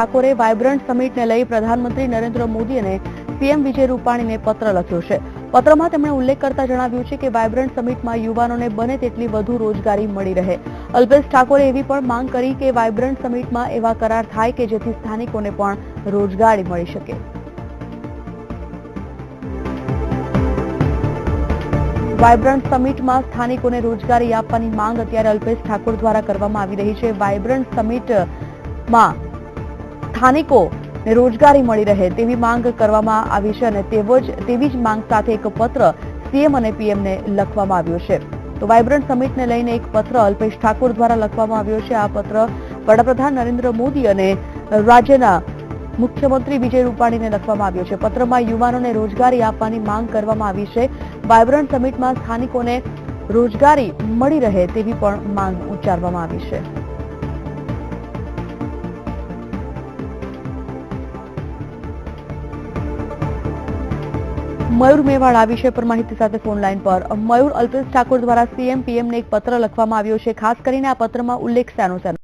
ઠાકોરે વાયબ્રન્ટ સમિટને લઈ પ્રધાનમંત્રી નરેન્દ્ર મોદી અને સીએમ વિજય રૂપાણીને પત્ર લખ્યો છે. પત્રમાં તેમણે ઉલ્લેખ કરતા જણાવ્યું છે કે વાયબ્રન્ટ સમિટમાં યુવાનોને બને તેટલી વધુ રોજગારી મળી રહે. અલ્પેશ ઠાકોરે એવી પણ માંગ કરી કે વાયબ્રન્ટ સમિટમાં એવા કરાર થાય કે જેથી સ્થાનિકોને પણ રોજગારી મળી શકે. વાયબ્રન્ટ સમિટમાં સ્થાનિકોને રોજગારી આપવાની માંગ અત્યારે અલ્પેશ ઠાકોર દ્વારા કરવામાં આવી રહી છે. વાયબ્રન્ટ સમિટમાં સ્થાનિકોને રોજગારી મળી રહે તેવી માંગ કરવામાં આવી છે અને તેવી જ માંગ સાથે એક પત્ર સીએમ અને પીએમને લખવામાં આવ્યો છે. તો વાયબ્રન્ટ સમિટને લઈને એક પત્ર અલ્પેશ ઠાકોર દ્વારા લખવામાં આવ્યો છે. આ પત્ર વડાપ્રધાન નરેન્દ્ર મોદી અને રાજ્યના મુખ્યમંત્રી વિજય રૂપાણીને લખવામાં આવ્યો છે. પત્રમાં યુવાનોને રોજગારી આપવાની માંગ કરવામાં આવી છે. વાયબ્રન્ટ સમિટમાં સ્થાનિકોને રોજગારી મળી રહે તેવી પણ માંગ ઉચ્ચારવામાં આવી છે. મયુર મેવાડ આ વિષય પર માહિતી સાથે ફોન લાઈન પર. મયુર, અલ્પેશ ઠાકોર દ્વારા સીએમ પીએમને એક પત્ર લખવામાં આવ્યો છે. ખાસ કરીને આ પત્રમાં ઉલ્લેખ શાનો છે?